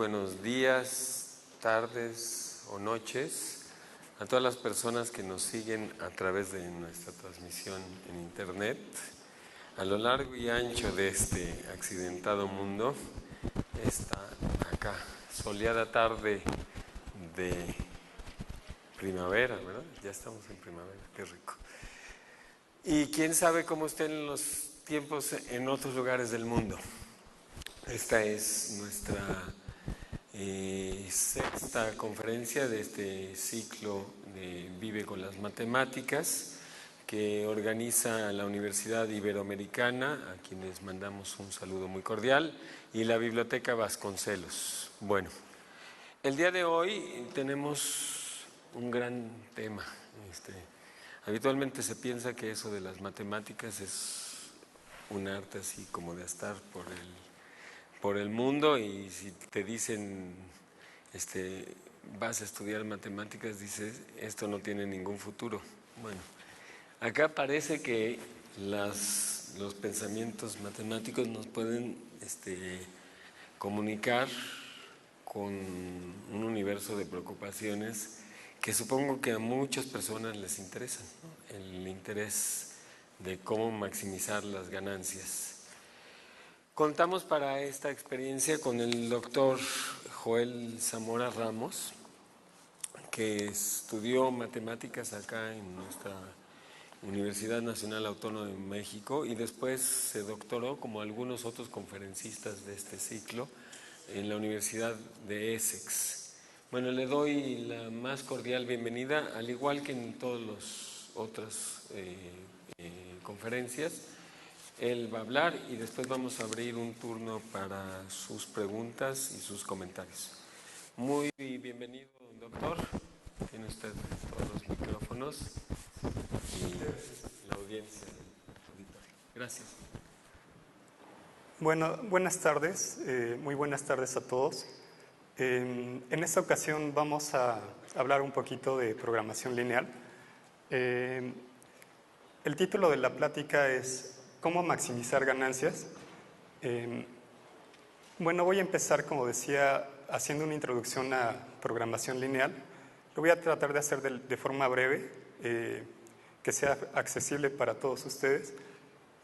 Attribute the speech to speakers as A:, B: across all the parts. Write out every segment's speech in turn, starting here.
A: buenos días, tardes o noches a todas las personas que nos siguen a través de nuestra transmisión en internet. A lo largo y ancho de este accidentado mundo, esta acá soleada tarde de primavera, ¿verdad? Ya estamos en primavera, qué rico. Y quién sabe cómo estén los tiempos en otros lugares del mundo. Esta es nuestra sexta conferencia de este ciclo de Vive con las Matemáticas que organiza la Universidad Iberoamericana, a quienes mandamos un saludo muy cordial, y la Biblioteca Vasconcelos. Bueno, el día de hoy tenemos un gran tema. Habitualmente se piensa que eso de las matemáticas es un arte así como de estar por el mundo, y si te dicen vas a estudiar matemáticas, dices esto no tiene ningún futuro. Bueno, acá parece que los pensamientos matemáticos nos pueden comunicar con un universo de preocupaciones que supongo que a muchas personas les interesan, ¿no? El interés de cómo maximizar las ganancias. Contamos para esta experiencia con el doctor Joel Zamora Ramos, que estudió matemáticas acá en nuestra Universidad Nacional Autónoma de México y después se doctoró, como algunos otros conferencistas de este ciclo, en la Universidad de Essex. Bueno, le doy la más cordial bienvenida, al igual que en todas las otras conferencias. Él va a hablar y después vamos a abrir un turno para sus preguntas y sus comentarios. Muy bienvenido, doctor. Tiene usted todos los micrófonos y la audiencia. Gracias.
B: Bueno, buenas tardes, muy buenas tardes a todos. En esta ocasión vamos a hablar un poquito de programación lineal. El título de la plática es ¿Cómo maximizar ganancias? Bueno, voy a empezar, como decía, haciendo una introducción a programación lineal. Lo voy a tratar de hacer de forma breve, que sea accesible para todos ustedes.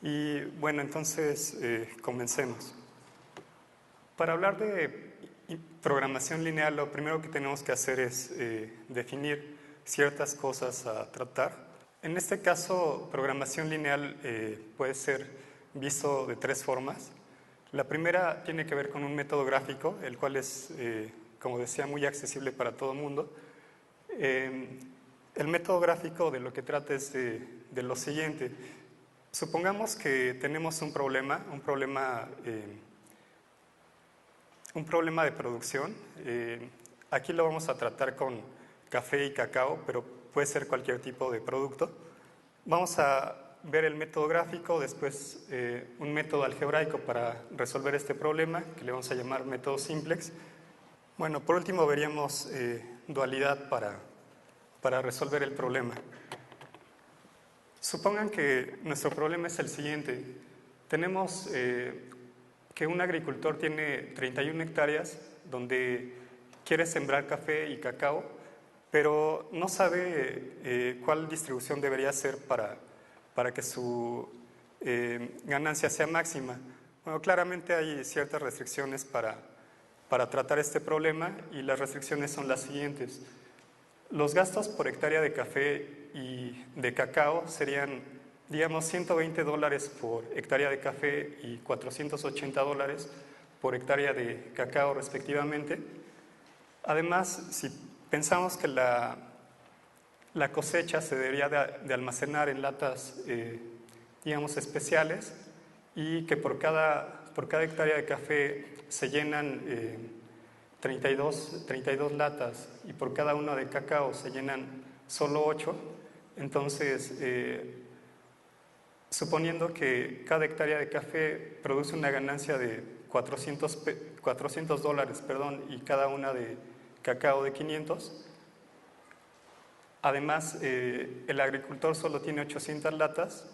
B: Y bueno, entonces comencemos. Para hablar de programación lineal, lo primero que tenemos que hacer es definir ciertas cosas a tratar. En este caso, programación lineal puede ser visto de tres formas. La primera tiene que ver con un método gráfico, el cual es, como decía, muy accesible para todo el mundo. El método gráfico de lo que trata es de lo siguiente. Supongamos que tenemos un problema de producción. Aquí lo vamos a tratar con café y cacao, pero puede ser cualquier tipo de producto. Vamos a ver el método gráfico, después un método algebraico para resolver este problema, que le vamos a llamar método simplex. Bueno, por último veríamos dualidad para resolver el problema. Supongan que nuestro problema es el siguiente. Tenemos que un agricultor tiene 31 hectáreas donde quiere sembrar café y cacao, pero no sabe cuál distribución debería hacer para que su ganancia sea máxima. Bueno, claramente hay ciertas restricciones para tratar este problema, y las restricciones son las siguientes. Los gastos por hectárea de café y de cacao serían, digamos, $120 por hectárea de café y $480 por hectárea de cacao respectivamente. Además, si pensamos que la cosecha se debería de almacenar en latas, digamos, especiales, y que por cada hectárea de café se llenan 32 latas, y por cada una de cacao se llenan solo 8. Entonces, suponiendo que cada hectárea de café produce una ganancia de $400, y cada una de cacao de 500, además el agricultor solo tiene 800 latas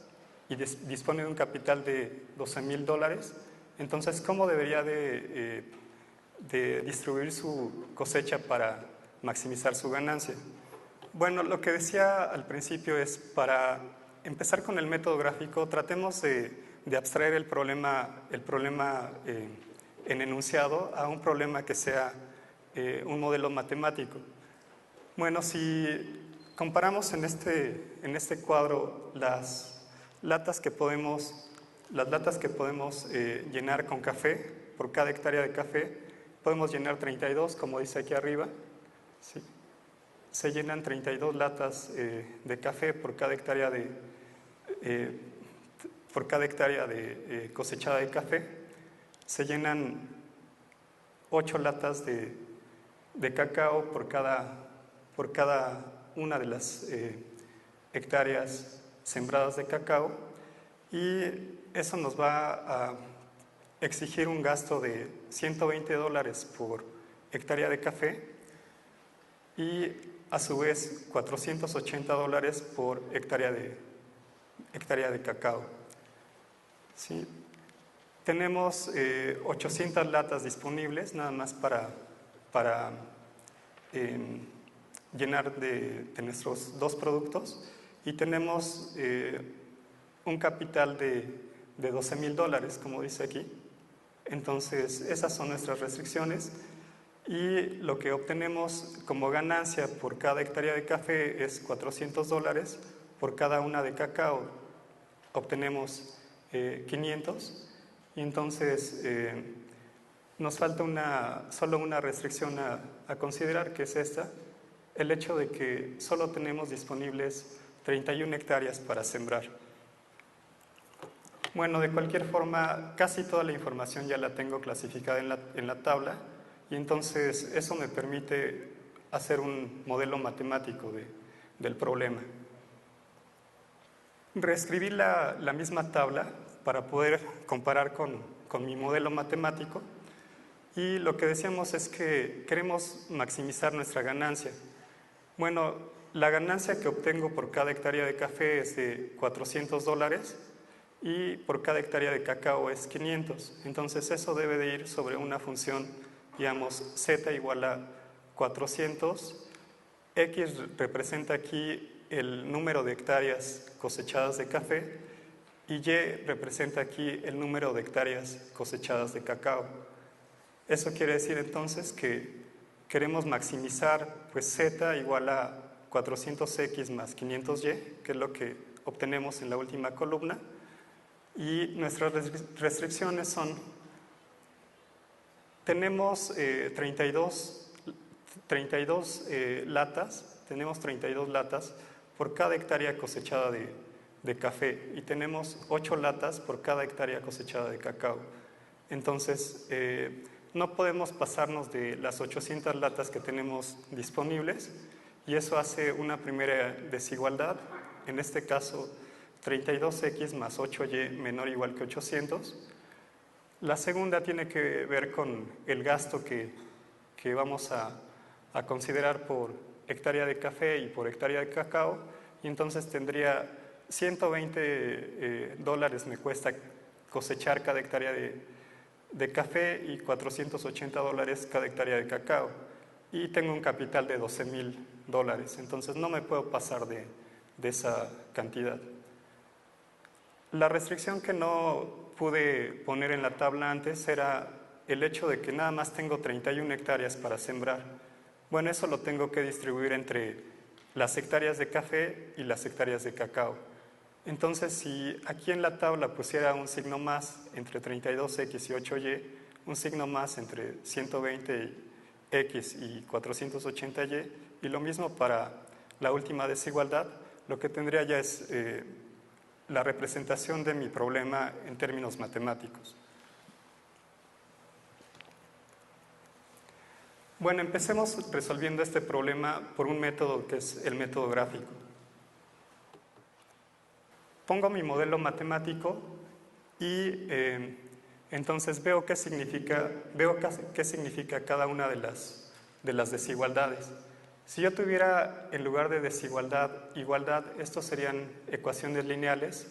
B: y dispone de un capital de $12,000. Entonces, ¿cómo debería de de distribuir su cosecha para maximizar su ganancia. Bueno, lo que decía al principio es, para empezar con el método gráfico, tratemos de abstraer el problema en enunciado a un problema que sea un modelo matemático. Bueno, si comparamos en este cuadro las latas que podemos llenar con café, por cada hectárea de café, podemos llenar 32, como dice aquí arriba. ¿Sí? Se llenan 32 latas de café por cada hectárea de cosechada de café. Se llenan 8 latas de cacao por cada una de las hectáreas sembradas de cacao, y eso nos va a exigir un gasto de $120 por hectárea de café y a su vez $480 por hectárea de cacao. ¿Sí? Tenemos 800 latas disponibles nada más para llenar de nuestros dos productos, y tenemos un capital de $12,000, como dice aquí. Entonces, esas son nuestras restricciones, y lo que obtenemos como ganancia por cada hectárea de café es $400. Por cada una de cacao obtenemos 500, y entonces nos falta solo una restricción a considerar, que es esta: el hecho de que solo tenemos disponibles 31 hectáreas para sembrar. Bueno, de cualquier forma, casi toda la información ya la tengo clasificada en la tabla, y entonces eso me permite hacer un modelo matemático del problema. Reescribí la misma tabla para poder comparar con mi modelo matemático, y lo que decíamos es que queremos maximizar nuestra ganancia. Bueno, la ganancia que obtengo por cada hectárea de café es de $400, y por cada hectárea de cacao es 500. Entonces eso debe de ir sobre una función, digamos, z igual a 400. X representa aquí el número de hectáreas cosechadas de café, y Y representa aquí el número de hectáreas cosechadas de cacao. Eso quiere decir entonces que queremos maximizar pues z igual a 400x más 500y, que es lo que obtenemos en la última columna, y nuestras restricciones son: tenemos 32 latas por cada hectárea cosechada de café, y tenemos 8 latas por cada hectárea cosechada de cacao. Entonces, no podemos pasarnos de las 800 latas que tenemos disponibles, y eso hace una primera desigualdad. En este caso, 32x más 8y menor o igual que 800. La segunda tiene que ver con el gasto que vamos a considerar por hectárea de café y por hectárea de cacao, y entonces tendría $120 me cuesta cosechar cada hectárea de café y $480 cada hectárea de cacao, y tengo un capital de $12,000. Entonces no me puedo pasar de esa cantidad. La restricción que no pude poner en la tabla antes era el hecho de que nada más tengo 31 hectáreas para sembrar. Bueno, eso lo tengo que distribuir entre las hectáreas de café y las hectáreas de cacao. Entonces, si aquí en la tabla pusiera un signo más entre 32x y 8y, un signo más entre 120x y 480y, y lo mismo para la última desigualdad, lo que tendría ya es la representación de mi problema en términos matemáticos. Bueno, empecemos resolviendo este problema por un método que es el método gráfico. Pongo mi modelo matemático y entonces veo qué significa cada una de las desigualdades. Si yo tuviera, en lugar de desigualdad, igualdad, estos serían ecuaciones lineales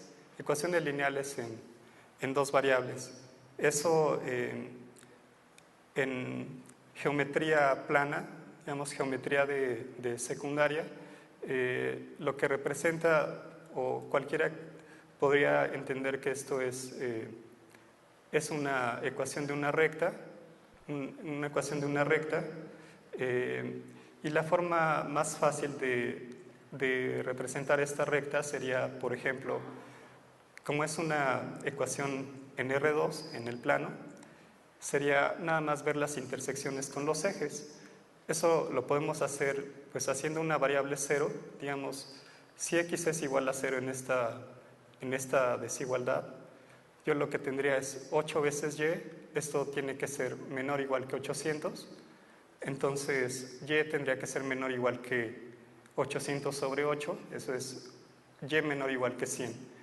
B: en dos variables. Eso en geometría plana, digamos geometría de secundaria, lo que representa, o cualquiera podría entender que esto es una ecuación de una recta, y la forma más fácil de representar esta recta sería, por ejemplo, como es una ecuación en R2, en el plano, sería nada más ver las intersecciones con los ejes. Eso lo podemos hacer pues haciendo una variable 0, digamos, si x es igual a 0 en esta desigualdad, yo lo que tendría es 8 veces y, esto tiene que ser menor o igual que 800, entonces y tendría que ser menor o igual que 800 sobre 8, eso es y menor o igual que 100.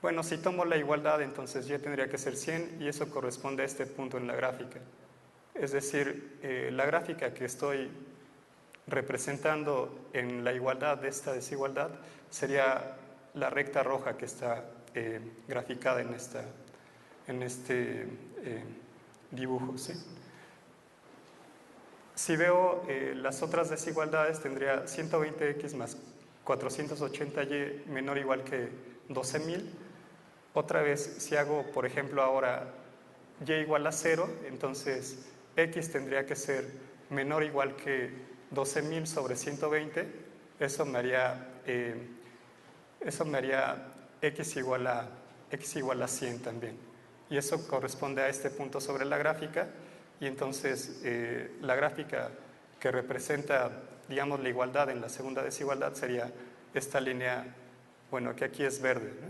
B: Bueno, si tomo la igualdad, entonces y tendría que ser 100 y eso corresponde a este punto en la gráfica. Es decir, la gráfica que estoy representando en la igualdad de esta desigualdad sería la recta roja que está graficada en este dibujo, ¿sí? Si veo las otras desigualdades, tendría 120x más 480y menor o igual que 12.000. Otra vez, si hago, por ejemplo, ahora y igual a 0, entonces x tendría que ser menor o igual que 12.000 sobre 120. Eso me haría x igual a 100 también. Y eso corresponde a este punto sobre la gráfica. Y entonces la gráfica que representa, digamos, la igualdad en la segunda desigualdad sería esta línea, bueno, que aquí es verde, ¿no?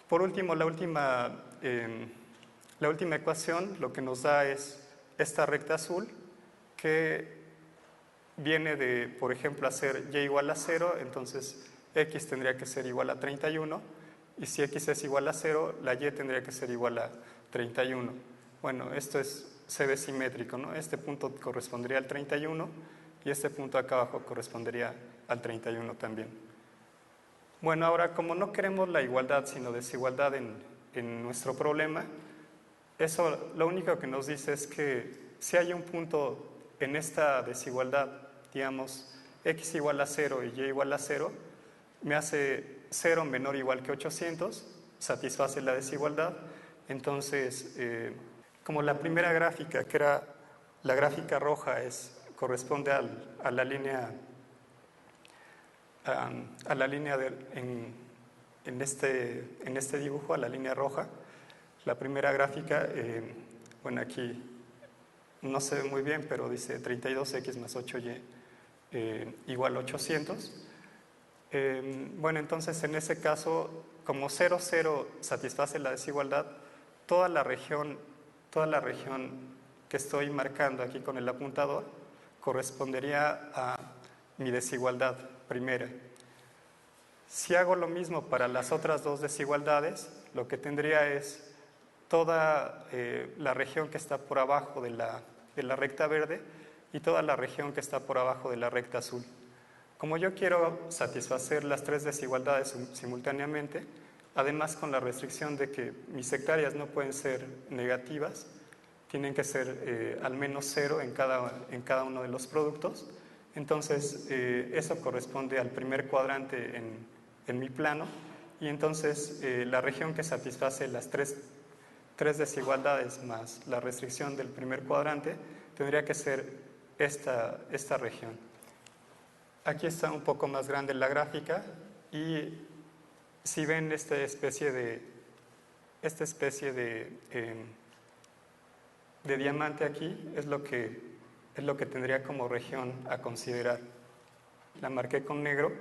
B: Por último, la última ecuación lo que nos da es esta recta azul que viene de, por ejemplo, hacer y igual a 0, entonces x tendría que ser igual a 31, y si x es igual a 0, la y tendría que ser igual a 31. Bueno, esto se ve simétrico, ¿no? Este punto correspondería al 31 y este punto acá abajo correspondería al 31 también. Bueno, ahora como no queremos la igualdad sino desigualdad en nuestro problema, eso lo único que nos dice es que si hay un punto en esta desigualdad, digamos, x igual a 0 y y igual a 0, me hace 0 menor o igual que 800, satisface la desigualdad. Entonces, como la primera gráfica, que era la gráfica roja, corresponde a la línea en este dibujo, a la línea roja, la primera gráfica, bueno, aquí no se ve muy bien, pero dice 32x más 8y igual a 800. Bueno, entonces en ese caso, como 0, 0 satisface la desigualdad, toda la región que estoy marcando aquí con el apuntador correspondería a mi desigualdad primera. Si hago lo mismo para las otras dos desigualdades, lo que tendría es toda la región que está por abajo de la recta verde y toda la región que está por abajo de la recta azul. Como yo quiero satisfacer las tres desigualdades simultáneamente, además con la restricción de que mis hectáreas no pueden ser negativas, tienen que ser al menos 0 en cada uno de los productos, entonces eso corresponde al primer cuadrante en mi plano, y entonces la región que satisface las tres desigualdades más la restricción del primer cuadrante tendría que ser esta región. Aquí está un poco más grande la gráfica y si ven esta especie de diamante aquí es lo que tendría como región a considerar. La marqué con negro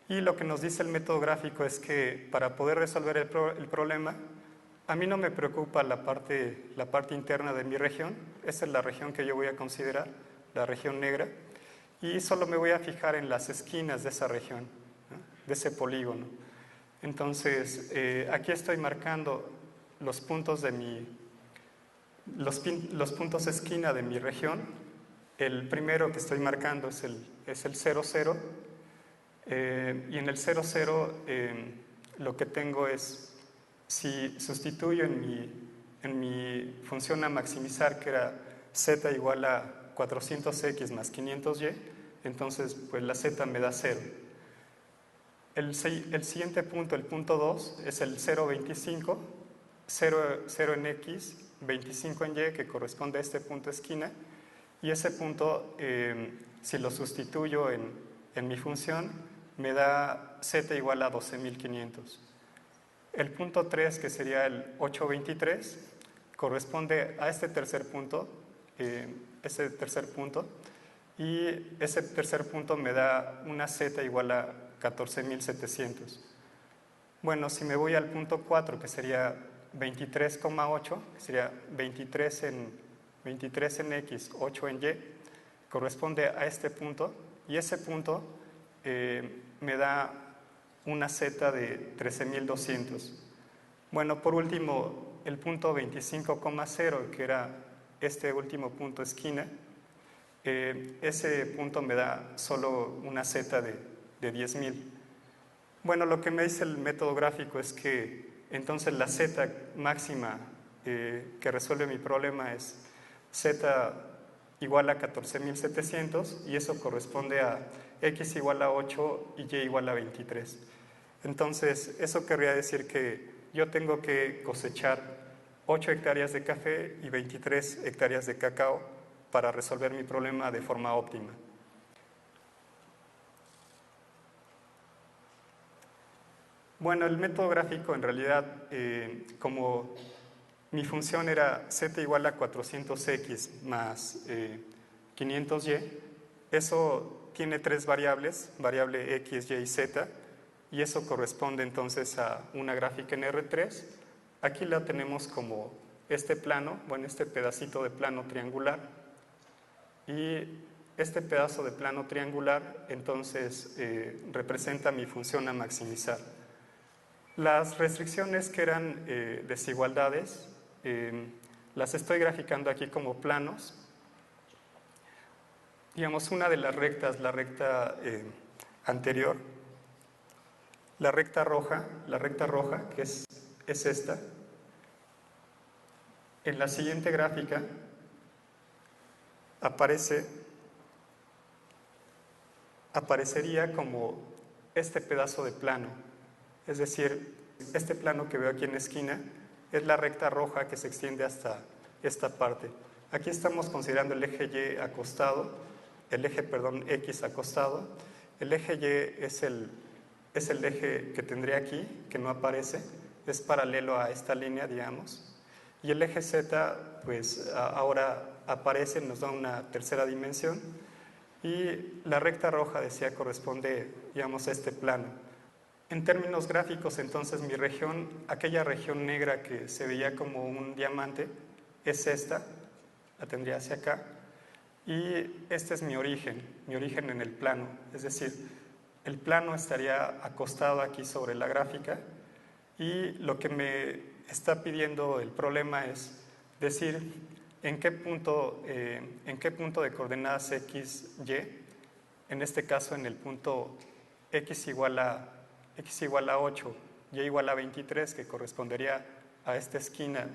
B: y lo que nos dice el método gráfico es que para poder resolver el problema, a mí no me preocupa la parte interna de mi región. Esa es la región que yo voy a considerar, la región negra, y solo me voy a fijar en las esquinas de esa región, ¿no? De ese polígono. Entonces, aquí estoy marcando los puntos los puntos esquina de mi región. El primero que estoy marcando es el 0, 0, y en el 0, 0 lo que tengo es, si sustituyo en en mi función a maximizar, que era z igual a 400x más 500y, entonces pues la z me da 0. El siguiente punto, el punto 2, es el 0,25, 0 en x, 25 en y, que corresponde a este punto esquina, y ese punto, si lo sustituyo en mi función, me da z igual a 12.500. El punto 3, que sería el 8,23, corresponde a este tercer punto, y ese tercer punto me da una z igual a 14.700. Bueno, si me voy al punto 4, que sería 23,8, que sería 23 en x, 8 en y, corresponde a este punto, y ese punto me da una z de 13.200. Bueno, por último, el punto 25,0, que era este último punto esquina, ese punto me da solo una z de 10.000. Bueno, lo que me dice el método gráfico es que entonces la z máxima que resuelve mi problema es z igual a 14.700, y eso corresponde a x igual a 8 y y igual a 23. Entonces, eso querría decir que yo tengo que cosechar 8 hectáreas de café y 23 hectáreas de cacao para resolver mi problema de forma óptima. Bueno, el método gráfico en realidad, como mi función era z igual a 400x más 500y, eso tiene tres variables, variable x, y y z, y eso corresponde entonces a una gráfica en R3. Aquí la tenemos como este plano, bueno, este pedacito de plano triangular, y este pedazo de plano triangular entonces representa mi función a maximizar. Las restricciones, que eran desigualdades, las estoy graficando aquí como planos. Digamos, una de las rectas, la recta anterior, la recta roja, que es esta. En la siguiente gráfica aparecería como este pedazo de plano. Es decir, este plano que veo aquí en la esquina es la recta roja que se extiende hasta esta parte. Aquí estamos considerando el eje Y acostado, el eje, X acostado. El eje Y es el eje que tendría aquí, que no aparece, es paralelo a esta línea, digamos. Y el eje Z, pues ahora aparece, nos da una tercera dimensión. Y la recta roja, decía, corresponde, digamos, a este plano. En términos gráficos, entonces, mi región, aquella región negra que se veía como un diamante, es esta, la tendría hacia acá, y este es mi origen en el plano, es decir, el plano estaría acostado aquí sobre la gráfica, y lo que me está pidiendo el problema es decir en qué punto de coordenadas x, y, en este caso en el punto x igual a 8, y igual a 23, que correspondería a esta esquina,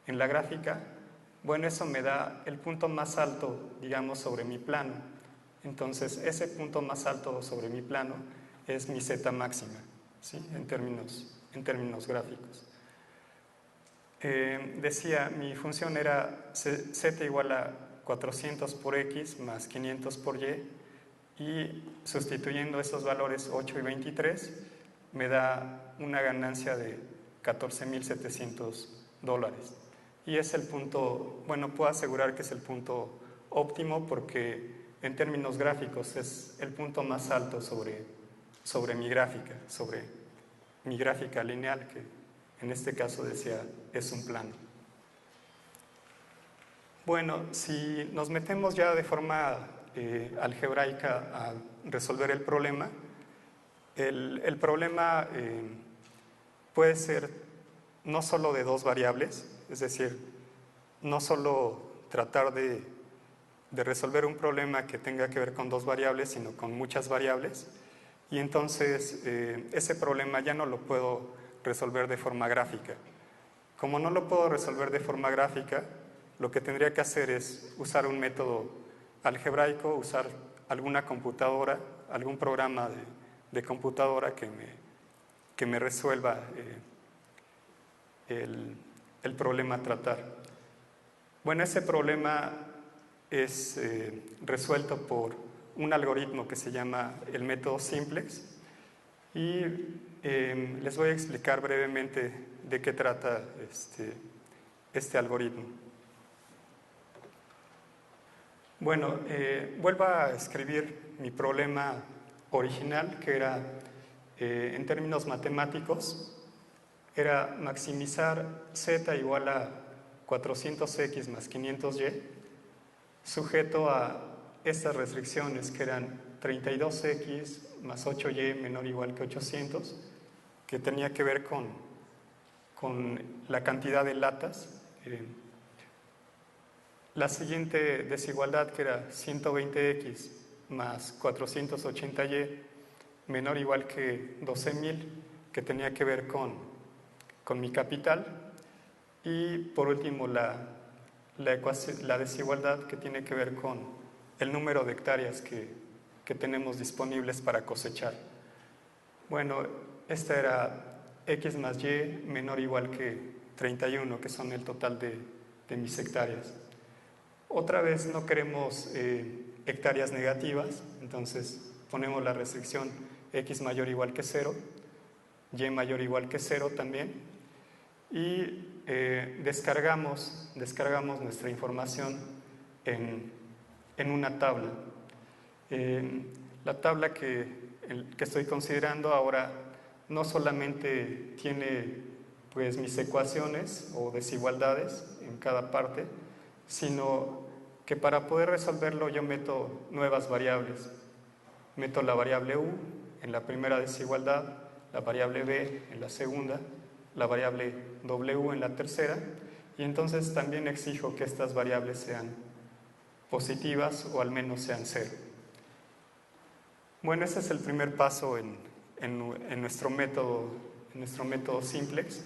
B: en la gráfica. Bueno, eso me da el punto más alto, digamos, sobre mi plano. Entonces, ese punto más alto sobre mi plano es mi z máxima, ¿sí? en términos gráficos. Decía, mi función era z igual a 400 por x más 500 por y, y sustituyendo esos valores 8 y 23 me da una ganancia de $14.700. Y es el punto, bueno, puedo asegurar que es el punto óptimo porque en términos gráficos es el punto más alto sobre mi gráfica lineal, que en este caso decía es un plano. Bueno, si nos metemos ya de forma algebraica a resolver el problema, el problema puede ser no solo de dos variables, es decir, no solo tratar de resolver un problema que tenga que ver con dos variables, sino con muchas variables, y entonces ese problema ya no lo puedo resolver de forma gráfica. Como no lo puedo resolver de forma gráfica, lo que tendría que hacer es usar un método algebraico, usar alguna computadora, algún programa de computadora que me resuelva el problema a tratar. Bueno, ese problema es resuelto por un algoritmo que se llama el método simplex y les voy a explicar brevemente de qué trata este algoritmo. Bueno, vuelvo a escribir mi problema original, que era, en términos matemáticos, era maximizar z igual a 400x más 500y, sujeto a estas restricciones que eran 32x más 8y menor o igual que 800, que tenía que ver con la cantidad de latas. La siguiente desigualdad, que era 120x más 480y menor o igual que 12.000, que tenía que ver con mi capital. Y por último la desigualdad que tiene que ver con el número de hectáreas que tenemos disponibles para cosechar. Bueno, esta era x más y menor o igual que 31, que son el total de mis hectáreas. Otra vez no queremos hectáreas negativas, entonces ponemos la restricción x mayor o igual que 0, y mayor o igual que 0 también, y descargamos nuestra información en una tabla. La tabla que estoy considerando ahora no solamente tiene pues mis ecuaciones o desigualdades en cada parte, sino que para poder resolverlo yo meto nuevas variables. Meto la variable u en la primera desigualdad, la variable b en la segunda, la variable w en la tercera, y entonces también exijo que estas variables sean positivas o al menos sean 0. Bueno, ese es el primer paso en nuestro método simplex.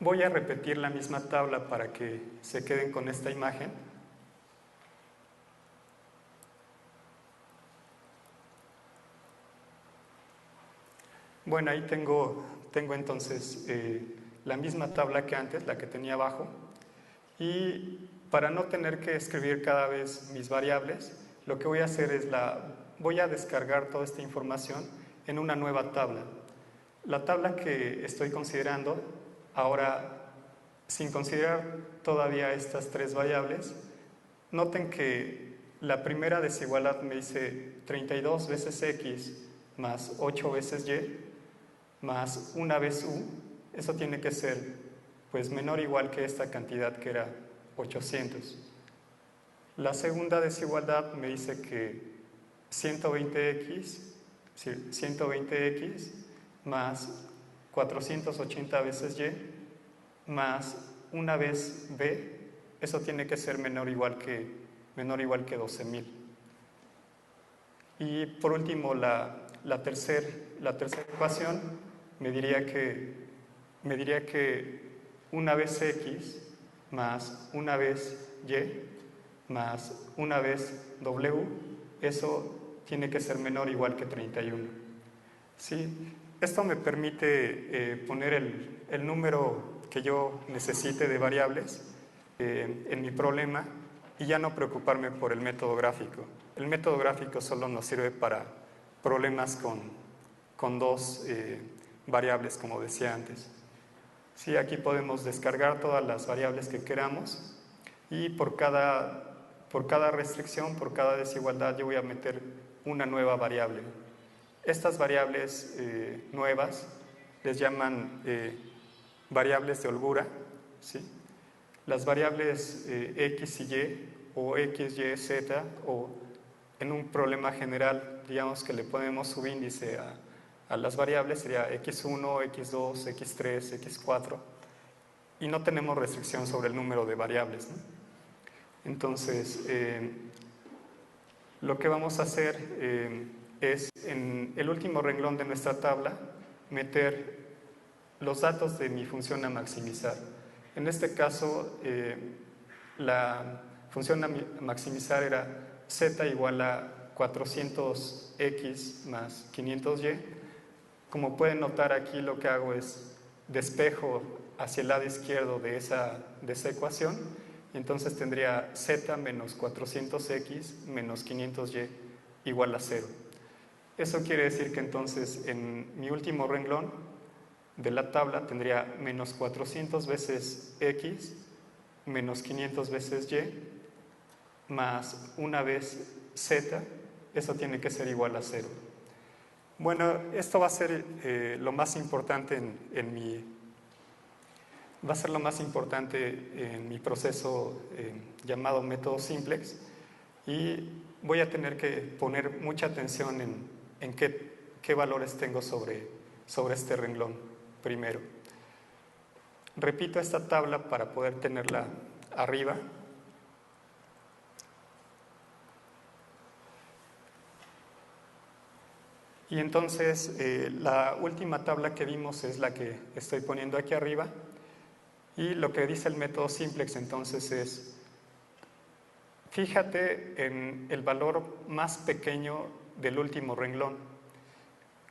B: Voy a repetir la misma tabla para que se queden con esta imagen. Bueno, ahí tengo entonces la misma tabla que antes, la que tenía abajo, y para no tener que escribir cada vez mis variables, lo que voy a hacer es voy a descargar toda esta información en una nueva tabla. La tabla que estoy considerando ahora, sin considerar todavía estas tres variables, noten que la primera desigualdad me dice 32 veces x más 8 veces y más una vez u. Eso tiene que ser pues menor o igual que esta cantidad, que era 800. La segunda desigualdad me dice que 120x más 480 veces y más una vez b, eso tiene que ser menor o igual que 12.000. Y por último, la tercera ecuación me diría que una vez x más una vez y más una vez w, eso tiene que ser menor o igual que 31. ¿Sí? Esto me permite poner el número que yo necesite de variables en mi problema y ya no preocuparme por el método gráfico. El método gráfico solo nos sirve para problemas con dos variables, como decía antes. Sí, aquí podemos descargar todas las variables que queramos y por cada restricción, por cada desigualdad, yo voy a meter una nueva variable. Estas variables nuevas les llaman variables de holgura, ¿sí? Las variables x y y, o x, y, z, o en un problema general, digamos que le ponemos subíndice a las variables, sería x1, x2, x3, x4, y no tenemos restricción sobre el número de variables, ¿no? Entonces, lo que vamos a hacer es en el último renglón de nuestra tabla meter los datos de mi función a maximizar. En este caso, la función a maximizar era z igual a 400x más 500y. Como pueden notar aquí, lo que hago es despejo hacia el lado izquierdo de esa ecuación, y entonces tendría z menos 400x menos 500y igual a 0. Eso quiere decir que entonces en mi último renglón de la tabla tendría menos 400 veces x menos 500 veces y más una vez z. Eso tiene que ser igual a 0. Bueno, esto va a ser lo más importante lo más importante en mi proceso llamado método simplex, y voy a tener que poner mucha atención en qué valores tengo sobre este renglón primero. Repito esta tabla para poder tenerla arriba. Y entonces la última tabla que vimos es la que estoy poniendo aquí arriba, y lo que dice el método simplex entonces es: fíjate en el valor más pequeño del último renglón.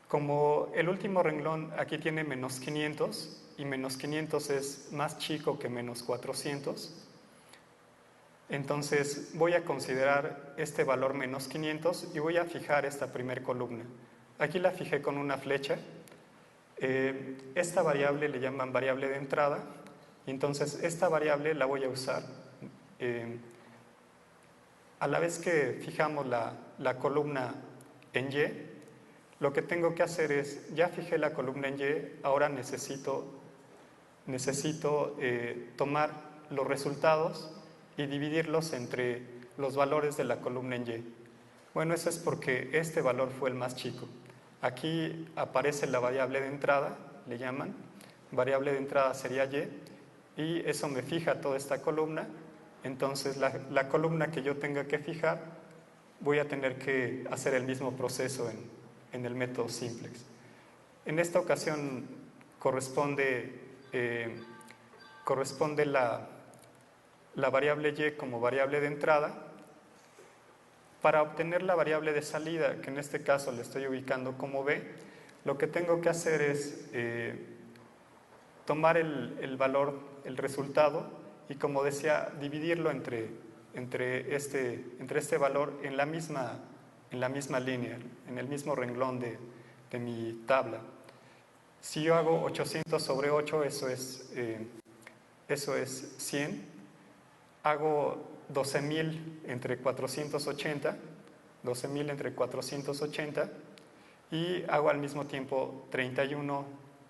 B: Como el último renglón aquí tiene menos 500 y menos 500 es más chico que menos 400, entonces voy a considerar este valor menos 500 y voy a fijar esta primer columna. Aquí la fijé con una flecha. Esta variable le llaman variable de entrada, y entonces esta variable la voy a usar. A la vez que fijamos la columna en y, lo que tengo que hacer es, ya fijé la columna en y, ahora necesito tomar los resultados y dividirlos entre los valores de la columna en y. Bueno, eso es porque este valor fue el más chico. Aquí aparece la variable de entrada, le llaman. Variable de entrada sería y eso me fija toda esta columna. Entonces la columna que yo tenga que fijar, voy a tener que hacer el mismo proceso en el método simplex. En esta ocasión corresponde la variable y como variable de entrada. Para obtener la variable de salida, que en este caso le estoy ubicando como b, lo que tengo que hacer es tomar el valor, el resultado, y como decía, dividirlo entre este valor en la misma línea, en el mismo renglón de mi tabla. Si yo hago 800 sobre 8, eso es 100. Hago 12.000 entre 480, y hago al mismo tiempo 31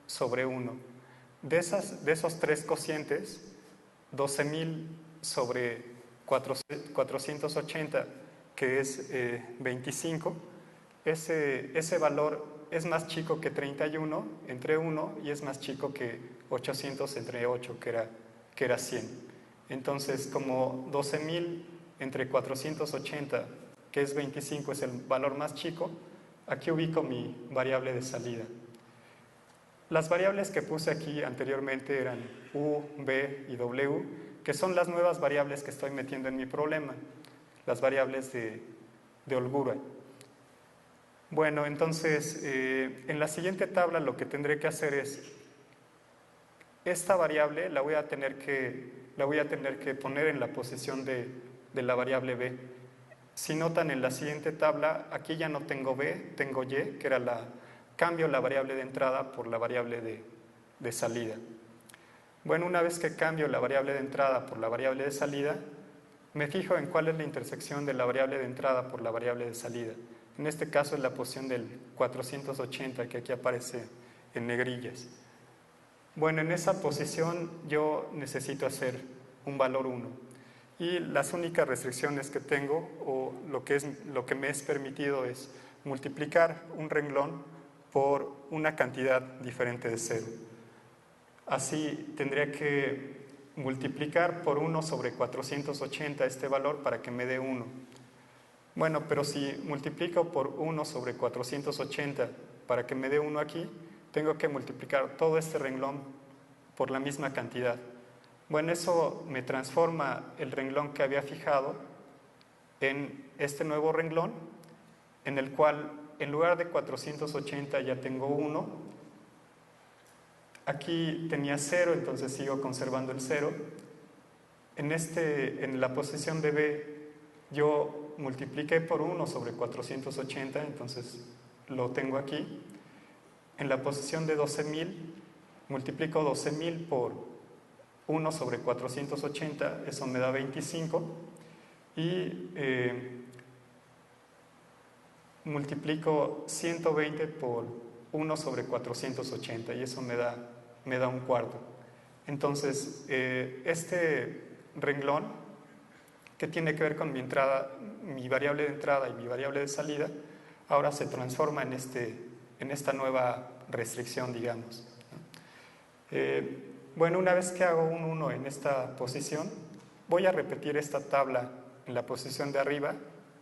B: sobre 1. De esos tres cocientes, 12.000 sobre 480, que es 25, ese valor es más chico que 31 entre 1 y es más chico que 800 entre 8, que era 100. Entonces, como 12.000 entre 480, que es 25, es el valor más chico, aquí ubico mi variable de salida. Las variables que puse aquí anteriormente eran u, b y w, que son las nuevas variables que estoy metiendo en mi problema, las variables de holgura. Bueno, entonces, en la siguiente tabla lo que tendré que hacer es, esta variable la voy a tener que poner en la posición de la variable b. Si notan en la siguiente tabla, aquí ya no tengo b, tengo y, que era cambio la variable de entrada por la variable de salida. Bueno, una vez que cambio la variable de entrada por la variable de salida, me fijo en cuál es la intersección de la variable de entrada por la variable de salida. En este caso es la posición del 480, que aquí aparece en negrillas. Bueno, en esa posición yo necesito hacer un valor 1. Y las únicas restricciones que tengo, o lo que me es permitido, es multiplicar un renglón por una cantidad diferente de 0. Así tendría que multiplicar por 1 sobre 480 este valor para que me dé 1. Bueno, pero si multiplico por 1 sobre 480 para que me dé 1 aquí, tengo que multiplicar todo este renglón por la misma cantidad. Bueno, eso me transforma el renglón que había fijado en este nuevo renglón, en el cual en lugar de 480 ya tengo 1. Aquí tenía 0, entonces sigo conservando el 0. En la posición de B yo multipliqué por 1 sobre 480, entonces lo tengo aquí. En la posición de 12.000 multiplico 12.000 por 1 sobre 480, eso me da 25. Y multiplico 120 por 1 sobre 480 y eso me da un cuarto. Entonces, este renglón, que tiene que ver con mi variable de entrada y mi variable de salida, ahora se transforma en esta nueva restricción, digamos. Bueno, una vez que hago un 1 en esta posición, voy a repetir esta tabla en la posición de arriba,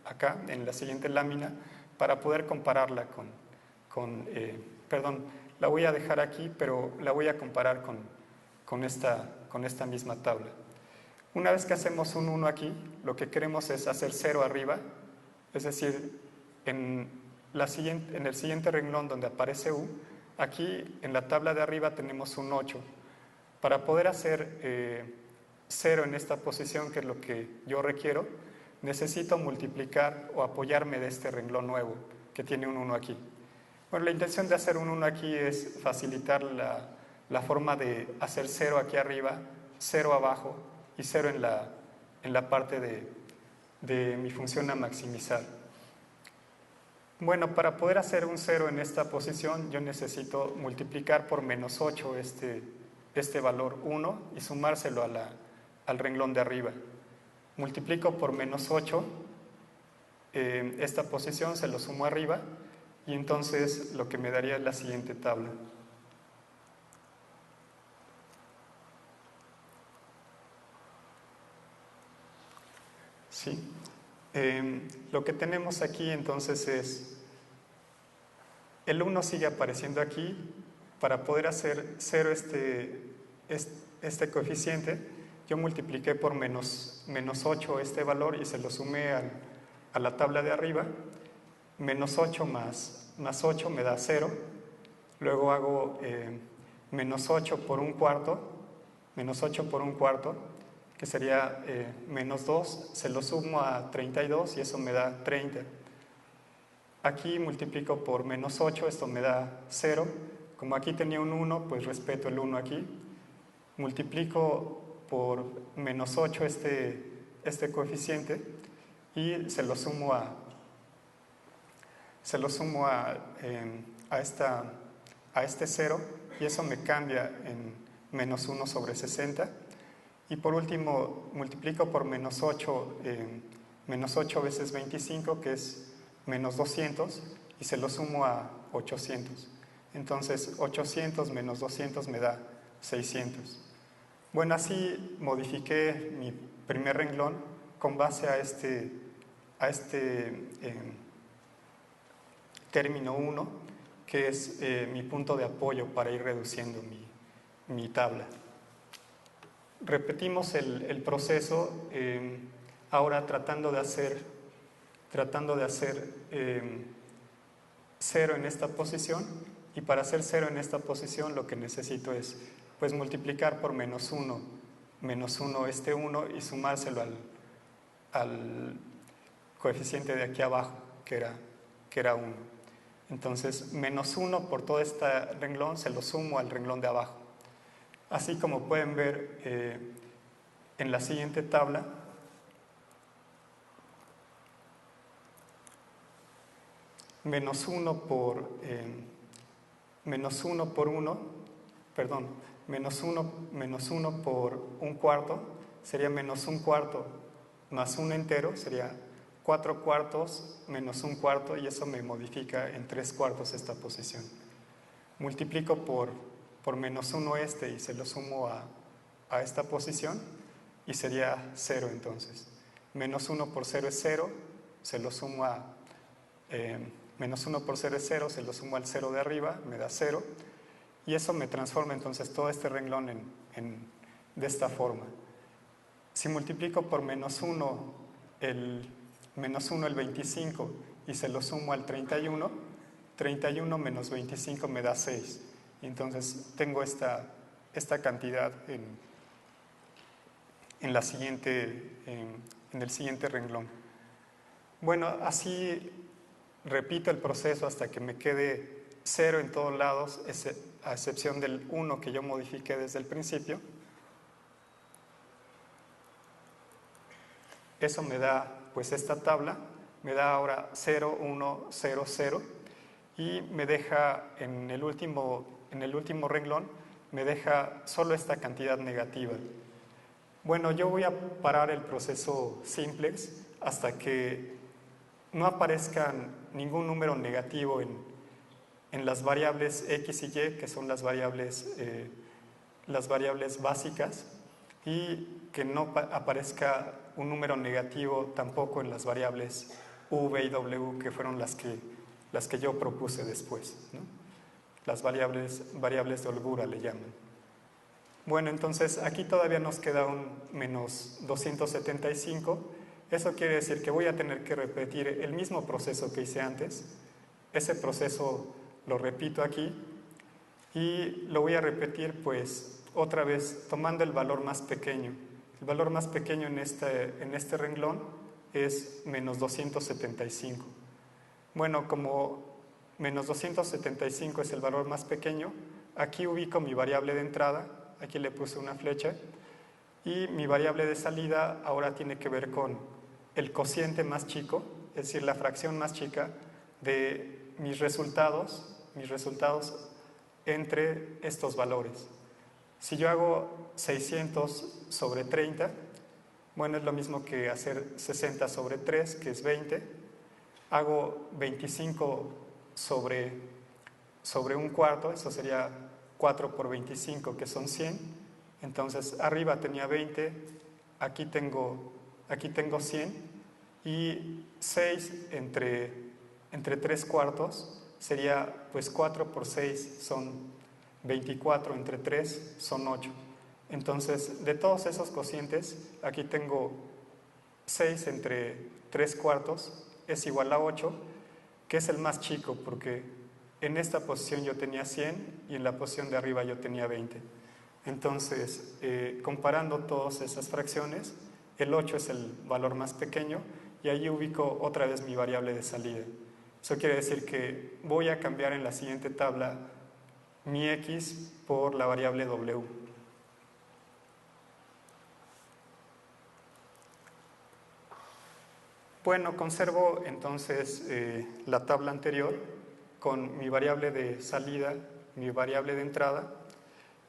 B: acá, en la siguiente lámina, para poder compararla perdón, la voy a dejar aquí, pero la voy a comparar con esta misma tabla. Una vez que hacemos un 1 aquí, lo que queremos es hacer 0 arriba, es decir, en el siguiente renglón donde aparece U, aquí en la tabla de arriba tenemos un 8. Para poder hacer 0 en esta posición, que es lo que yo requiero, necesito multiplicar o apoyarme de este renglón nuevo que tiene un 1 aquí. Bueno, la intención de hacer un 1 aquí es facilitar la forma de hacer 0 aquí arriba, 0 abajo y 0 en la parte de mi función a maximizar. Bueno, para poder hacer un 0 en esta posición yo necesito multiplicar por menos 8 este valor 1 y sumárselo al renglón de arriba. Multiplico por menos 8 esta posición, se lo sumo arriba y entonces lo que me daría es la siguiente tabla. ¿Sí? Lo que tenemos aquí entonces es el 1 sigue apareciendo aquí. Para poder hacer 0 este coeficiente, yo multipliqué por menos 8 este valor y se lo sumé a la tabla de arriba. Menos 8 más 8 me da 0. Luego hago menos 8 por un cuarto, que sería menos 2, se lo sumo a 32 y eso me da 30. Aquí multiplico por menos 8, esto me da 0. Como aquí tenía un 1, pues respeto el 1 aquí. Multiplico por menos 8 este coeficiente y se lo sumo a este 0 y eso me cambia en menos 1 sobre 60. Y por último multiplico por menos 8 veces 25, que es menos 200, y se lo sumo a 800. Entonces 800 menos 200 me da 600. Bueno, así modifiqué mi primer renglón con base a este término 1, que es mi punto de apoyo para ir reduciendo mi tabla. Repetimos el proceso, ahora tratando de hacer 0 en esta posición, y para hacer 0 en esta posición lo que necesito es pues multiplicar por menos 1 este 1 y sumárselo al coeficiente de aquí abajo, que era 1. Entonces, menos 1 por todo este renglón se lo sumo al renglón de abajo. Así como pueden ver en la siguiente tabla, menos 1 por 1 por un cuarto sería menos un cuarto más un entero, sería 4 cuartos menos un cuarto, y eso me modifica en 3 cuartos esta posición. Multiplico por menos 1 y se lo sumo a esta posición y sería 0 entonces. Menos 1 por 0 es 0, se lo sumo menos 1 por 0 es 0, se lo sumo al 0 de arriba, me da 0. y eso me transforma entonces todo este renglón de esta forma. Si multiplico por -1 el 25 y se lo sumo al 31, 31 menos 25 me da 6. Y entonces tengo esta cantidad en el siguiente renglón. Bueno, así repito el proceso hasta que me quede 0 en todos lados, a excepción del 1 que yo modifiqué desde el principio. Eso me da, pues esta tabla, me da ahora 0, 1, 0, 0, y me deja en el último renglón, me deja solo esta cantidad negativa. Bueno, yo voy a parar el proceso simplex hasta que no aparezca ningún número negativo en las variables x y y, que son las variables básicas, y que no aparezca un número negativo tampoco en las variables v y w, que fueron las que yo propuse después, ¿no? Las variables de holgura le llaman. Bueno, entonces aquí todavía nos queda un menos 275. Eso quiere decir que voy a tener que repetir el mismo proceso que hice antes. Ese proceso lo repito aquí y lo voy a repetir pues otra vez tomando el valor más pequeño. El valor más pequeño en este renglón es menos 275. Bueno, como menos 275 es el valor más pequeño, aquí ubico mi variable de entrada, aquí le puse una flecha, y mi variable de salida ahora tiene que ver con el cociente más chico, es decir, la fracción más chica de mis resultados entre estos valores. Si yo hago 600 sobre 30, bueno, es lo mismo que hacer 60 sobre 3, que es 20. Hago 25 sobre un cuarto, eso sería 4 por 25, que son 100. Entonces, arriba tenía 20, aquí tengo 100, y 6 entre 3 cuartos sería, pues 4 por 6 son 24, entre 3 son 8. Entonces, de todos esos cocientes, aquí tengo 6 entre 3 cuartos es igual a 8, que es el más chico, porque en esta posición yo tenía 100 y en la posición de arriba yo tenía 20. Entonces, comparando todas esas fracciones, el 8 es el valor más pequeño y ahí ubico otra vez mi variable de salida. Eso quiere decir que voy a cambiar en la siguiente tabla mi x por la variable w. Bueno, conservo entonces la tabla anterior con mi variable de salida, mi variable de entrada,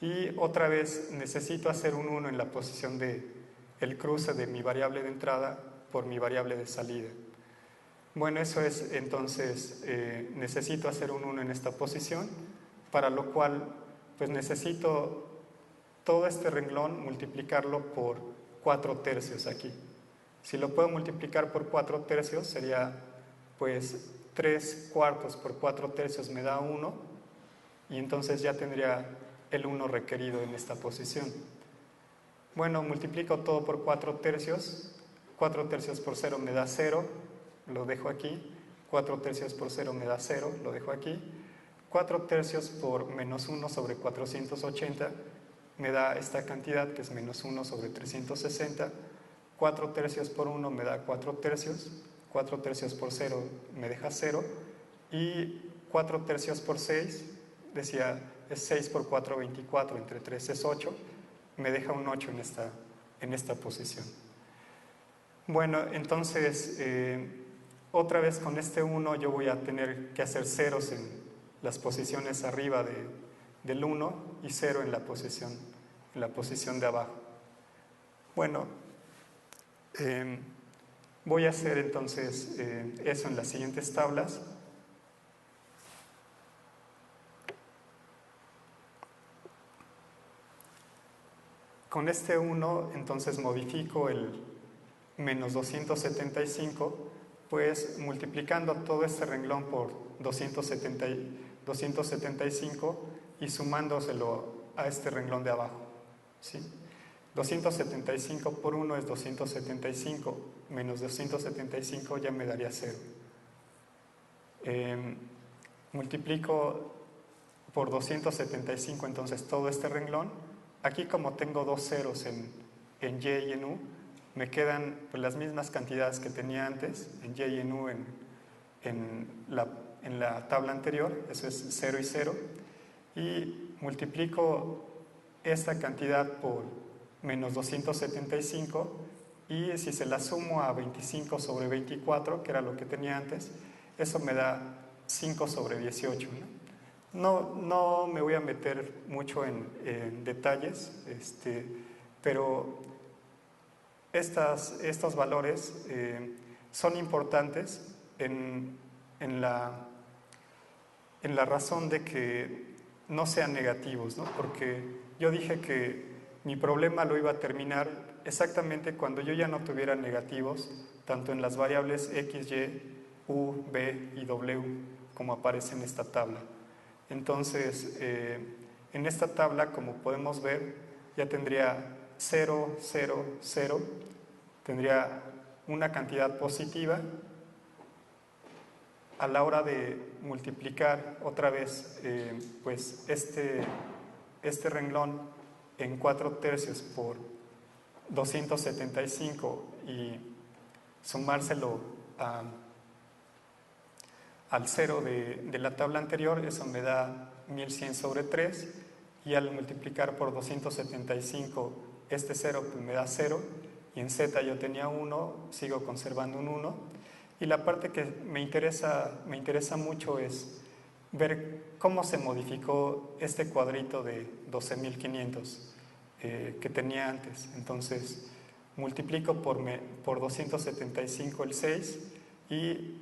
B: y otra vez necesito hacer un 1 en la posición del cruce de mi variable de entrada por mi variable de salida. Bueno, eso es entonces, necesito hacer un 1 en esta posición, para lo cual pues necesito todo este renglón multiplicarlo por 4 tercios aquí. Si lo puedo multiplicar por 4 tercios sería pues 3 cuartos por 4 tercios me da 1, y entonces ya tendría el 1 requerido en esta posición. Bueno, multiplico todo por 4 tercios, 4 tercios por 0 me da 0, lo dejo aquí, 4 tercios por 0 me da 0, lo dejo aquí, 4 tercios por menos 1 sobre 480 me da esta cantidad que es menos 1 sobre 360, 4 tercios por 1 me da 4 tercios, 4 tercios por 0 me deja 0, y 4 tercios por 6, decía, es 6 por 4, 24, entre 3 es 8, me deja un 8 en esta posición. Bueno, entonces, otra vez con este 1 yo voy a tener que hacer ceros en las posiciones arriba del 1 y 0 en la posición de abajo. Bueno, voy a hacer entonces eso en las siguientes tablas. Con este 1 entonces modifico el menos 275, pues multiplicando todo este renglón por 275 y sumándoselo a este renglón de abajo, ¿sí? 275 por 1 es 275, menos 275 ya me daría 0. Multiplico por 275 entonces todo este renglón. Aquí, como tengo dos ceros en Y y en U, me quedan pues las mismas cantidades que tenía antes, en Y y en U en la tabla anterior, eso es 0 y 0, y multiplico esta cantidad por menos 275, y si se la sumo a 25 sobre 24, que era lo que tenía antes, eso me da 5 sobre 18, ¿no? No me voy a meter mucho en detalles, pero estos valores son importantes en la razón de que no sean negativos, ¿no? Porque yo dije que mi problema lo iba a terminar exactamente cuando yo ya no tuviera negativos, tanto en las variables x, y, u, b y w, como aparece en esta tabla. Entonces, en esta tabla, como podemos ver, ya tendría 0, 0, 0, tendría una cantidad positiva. A la hora de multiplicar otra vez pues este renglón en 4/3 por 275 y sumárselo al 0 de la tabla anterior, eso me da 1100 sobre 3, y al multiplicar por 275 este 0 pues me da 0, y en z yo tenía 1, sigo conservando un 1, y la parte que me interesa mucho es ver cómo se modificó este cuadrito de 12.500 que tenía antes. Entonces multiplico por 275 el 6 y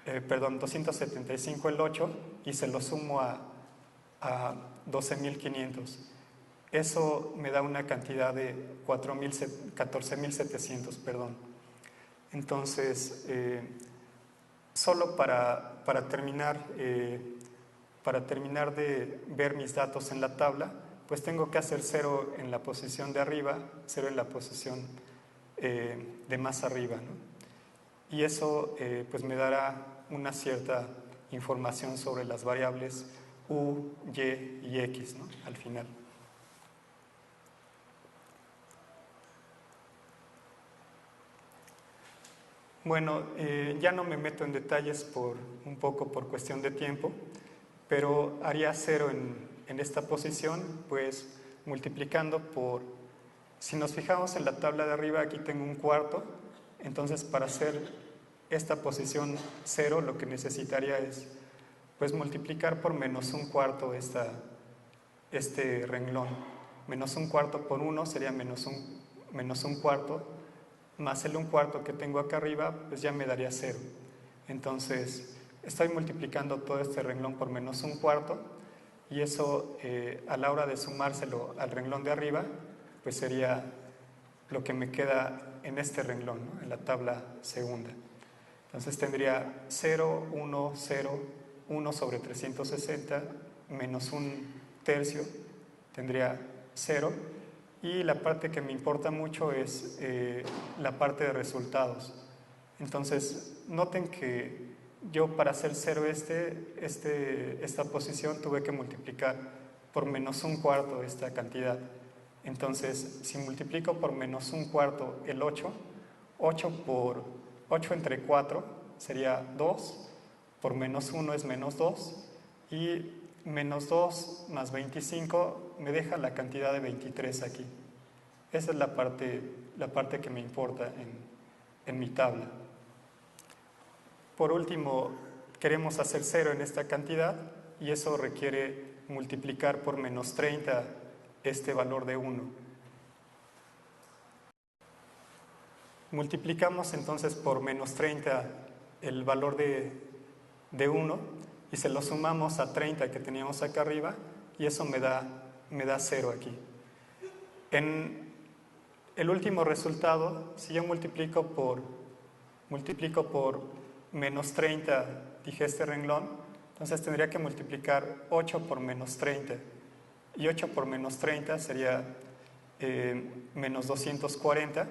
B: 275 el 8, y se lo sumo a 12.500. Eso me da una cantidad de 14.700, perdón. Entonces, solo para terminar de ver mis datos en la tabla, pues tengo que hacer 0 en la posición de arriba, 0 en la posición de más arriba, ¿no? Y eso pues me dará una cierta información sobre las variables u, y y x, ¿no? Al final. Bueno, ya no me meto en detalles un poco por cuestión de tiempo, pero haría 0 en esta posición, pues multiplicando por, si nos fijamos en la tabla de arriba, aquí tengo un cuarto, entonces para hacer esta posición 0 lo que necesitaría es pues multiplicar por menos un cuarto este renglón. Menos un cuarto por 1 sería menos un cuarto, más el un cuarto que tengo acá arriba, pues ya me daría 0. Entonces estoy multiplicando todo este renglón por menos un cuarto, y eso a la hora de sumárselo al renglón de arriba, pues sería lo que me queda en este renglón, ¿no? En la tabla segunda. Entonces tendría 0, 1, 0, 1 sobre 360 menos un tercio, tendría 0. Y la parte que me importa mucho es la parte de resultados. Entonces, noten que yo para hacer 0 esta posición tuve que multiplicar por menos un cuarto esta cantidad. Entonces, si multiplico por menos un cuarto el 8, 8 entre 4 sería 2, por menos 1 es menos 2, y menos 2 más 25 me deja la cantidad de 23 aquí. Esa es la parte que me importa en mi tabla. Por último, queremos hacer 0 en esta cantidad, y eso requiere multiplicar por menos 30 este valor de 1. Multiplicamos entonces por menos 30 el valor de 1 y se lo sumamos a 30 que teníamos acá arriba, y eso me da 0 aquí. En el último resultado, si yo multiplico por menos 30, dije este renglón, Entonces tendría que multiplicar 8 por menos 30. Y 8 por menos 30 sería menos 240.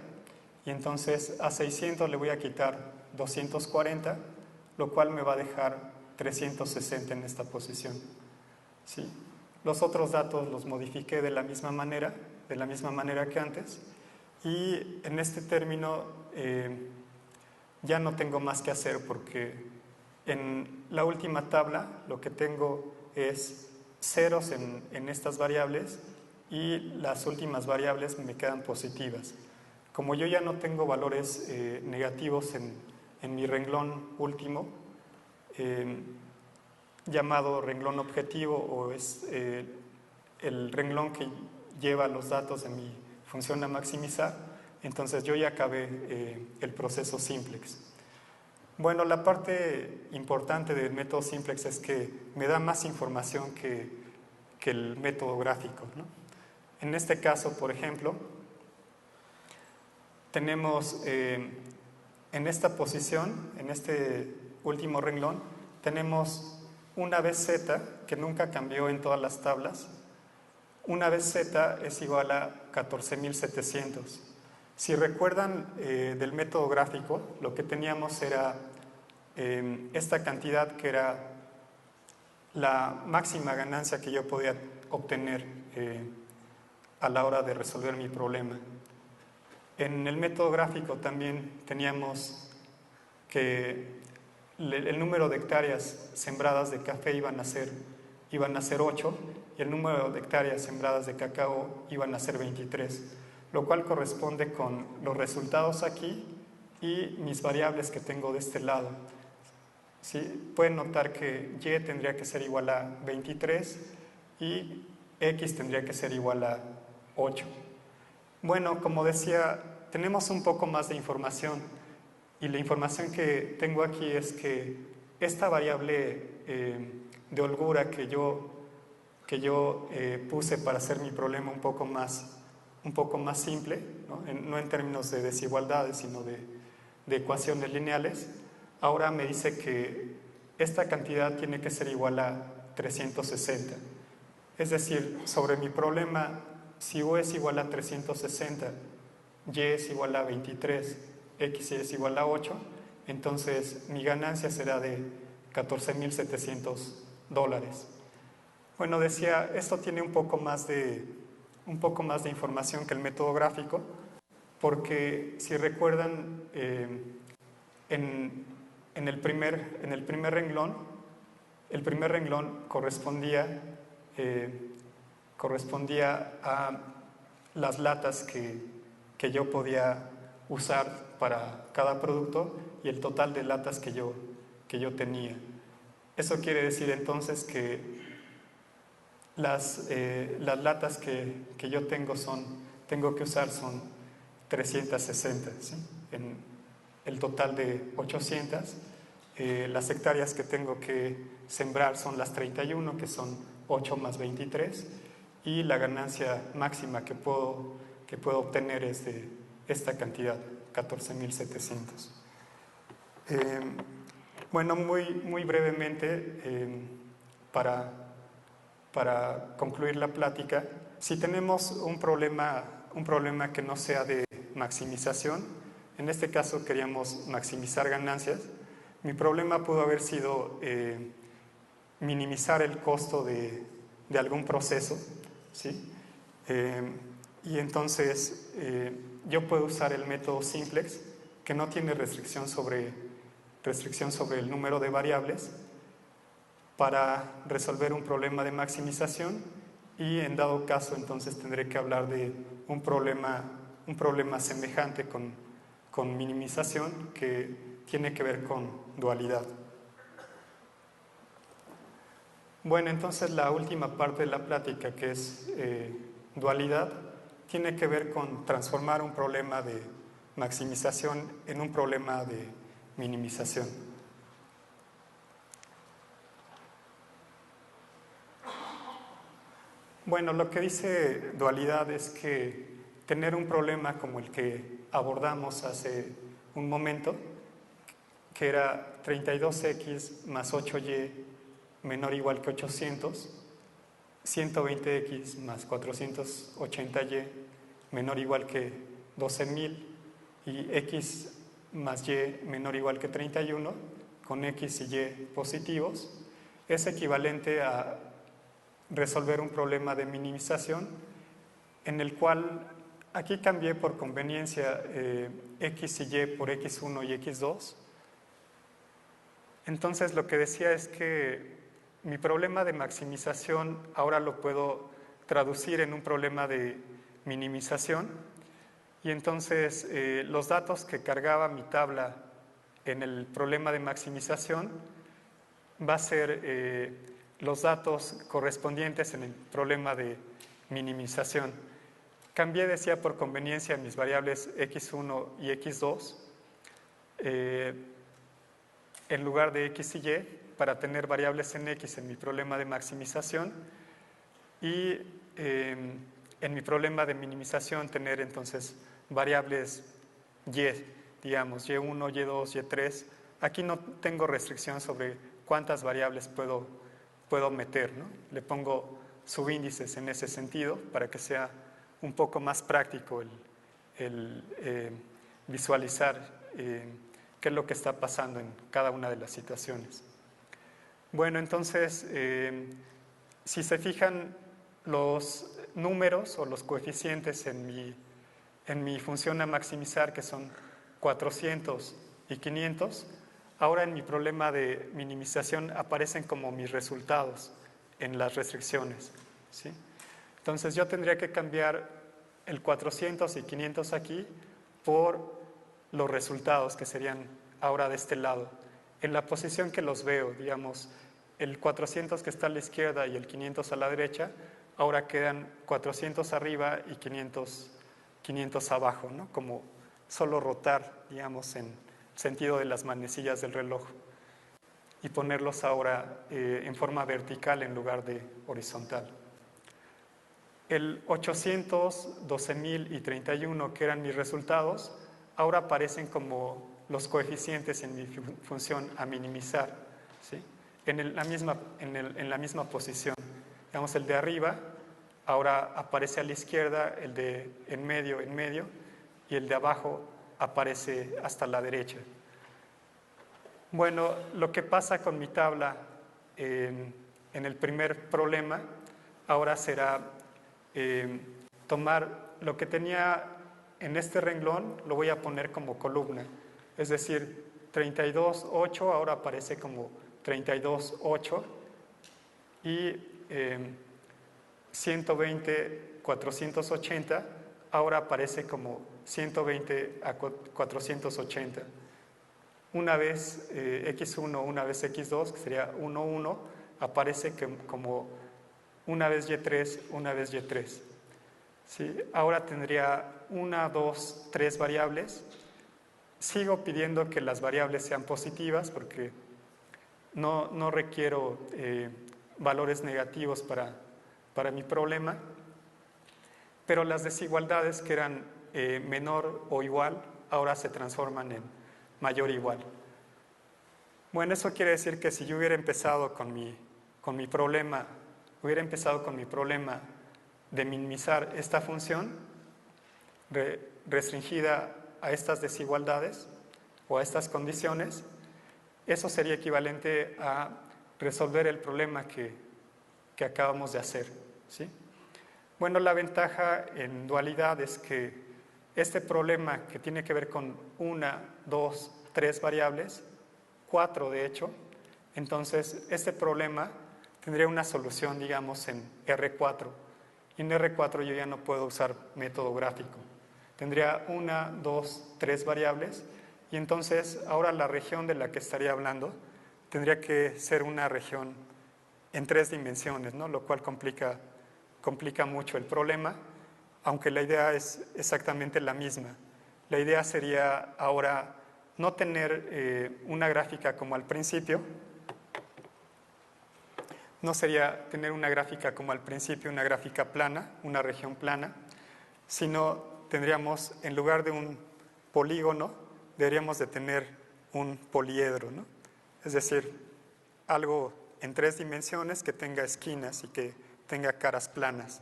B: Y entonces a 600 le voy a quitar 240, lo cual me va a dejar 360 en esta posición. ¿Sí? Los otros datos los modifiqué de la misma manera que antes. Y en este término ya no tengo más que hacer, porque en la última tabla lo que tengo es ceros en estas variables y las últimas variables me quedan positivas. Como yo ya no tengo valores negativos en mi renglón último, llamado renglón objetivo, o es el renglón que lleva los datos de mi función a maximizar, entonces yo ya acabé el proceso simplex. Bueno, la parte importante del método simplex es que me da más información que el método gráfico, ¿no? En este caso, por ejemplo, tenemos en esta posición, en este último renglón, tenemos una vez z que nunca cambió en todas las tablas. Una vez z es igual a 14.700. Si recuerdan del método gráfico, lo que teníamos era esta cantidad, que era la máxima ganancia que yo podía obtener a la hora de resolver mi problema. En el método gráfico también teníamos que el número de hectáreas sembradas de café iban a ser 8, y el número de hectáreas sembradas de cacao iban a ser 23, lo cual corresponde con los resultados aquí y mis variables que tengo de este lado. ¿Sí? Pueden notar que y tendría que ser igual a 23 y x tendría que ser igual a 8. Bueno, como decía, tenemos un poco más de información, y la información que tengo aquí es que esta variable de holgura que yo puse para hacer mi problema un poco más simple, no en términos de desigualdades, sino de ecuaciones lineales, ahora me dice que esta cantidad tiene que ser igual a 360. Es decir, sobre mi problema, si U es igual a 360, Y es igual a 23, X es igual a 8, entonces mi ganancia será de $14.700. Bueno, decía, esto tiene un poco más de información que el método gráfico, porque si recuerdan, en el primer renglón, correspondía a las latas que yo podía usar para cada producto y el total de latas que yo tenía. Eso quiere decir entonces que las latas que yo tengo que usar son 360, ¿sí? En el total de 800. Las hectáreas que tengo que sembrar son las 31, que son 8 más 23, y la ganancia máxima que puedo obtener es de esta cantidad, 14.700. Bueno, muy brevemente, para concluir la plática, si tenemos un problema que no sea de maximización, en este caso queríamos maximizar ganancias, mi problema pudo haber sido minimizar el costo de algún proceso, ¿sí? Y entonces yo puedo usar el método simplex, que no tiene restricción sobre el número de variables, para resolver un problema de maximización, y en dado caso entonces tendré que hablar de un problema semejante con minimización, que tiene que ver con dualidad. Bueno, entonces la última parte de la plática, que es dualidad, tiene que ver con transformar un problema de maximización en un problema de minimización. Bueno, lo que dice dualidad es que tener un problema como el que abordamos hace un momento, que era 32x más 8y menor o igual que 800, 120x más 480y menor o igual que 12.000 y x más y menor o igual que 31 con x y y positivos, es equivalente a resolver un problema de minimización en el cual aquí cambié por conveniencia x y y por x1 y x2. Entonces lo que decía es que mi problema de maximización ahora lo puedo traducir en un problema de minimización y entonces los datos que cargaba mi tabla en el problema de maximización va a ser los datos correspondientes en el problema de minimización. Cambié, decía, por conveniencia mis variables x1 y x2 en lugar de x y y para tener variables en x en mi problema de maximización y en mi problema de minimización tener entonces variables y, digamos, y1, y2, y3. Aquí no tengo restricción sobre cuántas variables puedo meter, ¿no? Le pongo subíndices en ese sentido para que sea un poco más práctico el visualizar qué es lo que está pasando en cada una de las situaciones. Bueno, entonces, si se fijan, los números o los coeficientes en mi función a maximizar, que son 400 y 500, ahora en mi problema de minimización aparecen como mis resultados en las restricciones, ¿sí? Entonces yo tendría que cambiar el 400 y 500 aquí por los resultados que serían ahora de este lado. En la posición que los veo, digamos, el 400 que está a la izquierda y el 500 a la derecha, ahora quedan 400 arriba y 500 abajo, ¿no? Como solo rotar, digamos, en sentido de las manecillas del reloj y ponerlos ahora en forma vertical en lugar de horizontal. El 800, 12.000 y 31, que eran mis resultados, ahora aparecen como los coeficientes en mi función a minimizar, ¿sí? En la misma posición. Digamos, el de arriba ahora aparece a la izquierda, el de en medio, y el de abajo aparece hasta la derecha. Bueno, lo que pasa con mi tabla en el primer problema ahora será tomar lo que tenía en este renglón, lo voy a poner como columna, es decir, 32,8 ahora aparece como 32,8 y 120, 480 ahora aparece como 120 a 480. Una vez x1, una vez x2, que sería 1, 1, aparece como una vez y3, una vez y3. ¿Sí? Ahora tendría 1, 2, 3 variables. Sigo pidiendo que las variables sean positivas porque no requiero valores negativos para mi problema, pero las desigualdades que eran menor o igual ahora se transforman en mayor o igual. Bueno, eso quiere decir que si yo hubiera empezado con mi problema de minimizar esta función restringida a estas desigualdades o a estas condiciones, eso sería equivalente a resolver el problema que acabamos de hacer, ¿sí? Bueno, la ventaja en dualidad es que este problema que tiene que ver con 1, 2, 3 variables, 4 de hecho, entonces este problema tendría una solución, digamos, en R4. Y en R4 yo ya no puedo usar método gráfico. Tendría 1, 2, 3 variables y entonces ahora la región de la que estaría hablando tendría que ser una región en 3 dimensiones, ¿no? Lo cual complica mucho el problema, aunque la idea es exactamente la misma. La idea sería ahora no tener una gráfica como al principio, no sería tener una gráfica como al principio, una gráfica plana, una región plana, sino tendríamos, en lugar de un polígono, deberíamos de tener un poliedro, ¿no? Es decir, algo en 3 dimensiones, que tenga esquinas y que tenga caras planas,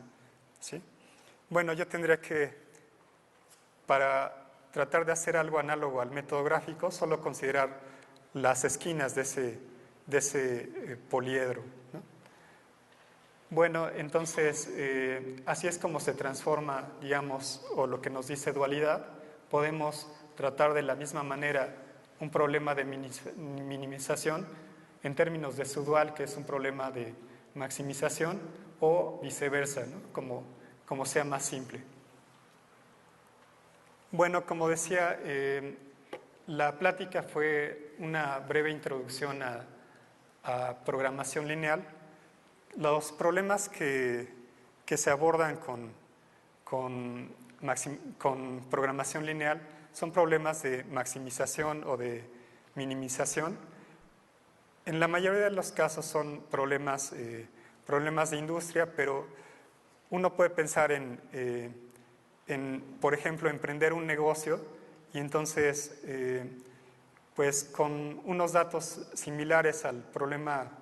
B: ¿sí? Bueno, yo tendría que, para tratar de hacer algo análogo al método gráfico, solo considerar las esquinas de ese poliedro, ¿no? Bueno, entonces, así es como se transforma, digamos, o lo que nos dice dualidad. Podemos tratar de la misma manera un problema de minimización en términos de su dual, que es un problema de maximización, o viceversa, ¿no? Como sea más simple. Bueno, como decía, la plática fue una breve introducción a programación lineal. Los problemas que se abordan con programación lineal son problemas de maximización o de minimización. En la mayoría de los casos son problemas de industria, pero uno puede pensar por ejemplo, emprender un negocio y entonces, pues con unos datos similares al problema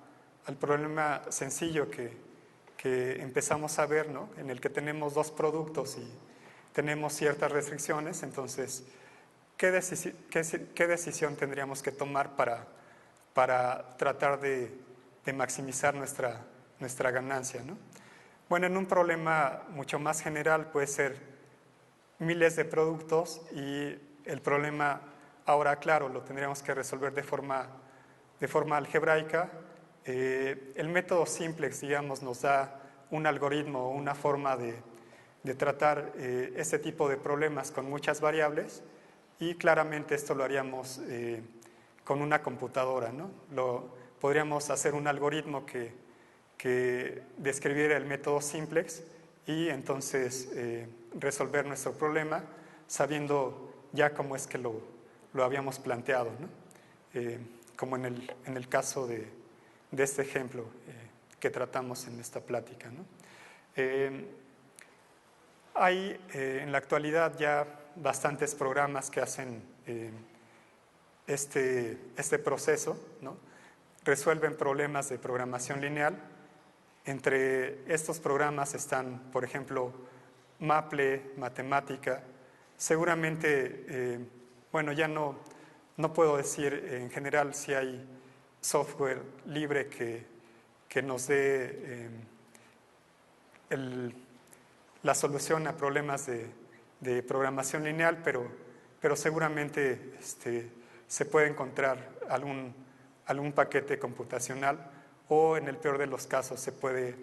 B: sencillo que empezamos a ver, ¿no? En el que tenemos 2 productos y tenemos ciertas restricciones, entonces, ¿qué decisión tendríamos que tomar para tratar de maximizar nuestra ganancia, ¿no? Bueno, en un problema mucho más general puede ser miles de productos y el problema, ahora claro, lo tendríamos que resolver de forma algebraica. El método simplex, digamos, nos da un algoritmo o una forma de tratar este tipo de problemas con muchas variables, y claramente esto lo haríamos con una computadora, ¿no? Podríamos hacer un algoritmo que describiera el método simplex y entonces resolver nuestro problema sabiendo ya cómo es que lo habíamos planteado, ¿no? Como en el caso de este ejemplo que tratamos en esta plática, ¿no? Hay en la actualidad ya bastantes programas que hacen este proceso, ¿no? Resuelven problemas de programación lineal. Entre estos programas están, por ejemplo, Maple, Matemática. Seguramente, bueno, ya no puedo decir en general si hay software libre que nos dé la solución a problemas de programación lineal, pero seguramente se puede encontrar algún paquete computacional, o en el peor de los casos se puede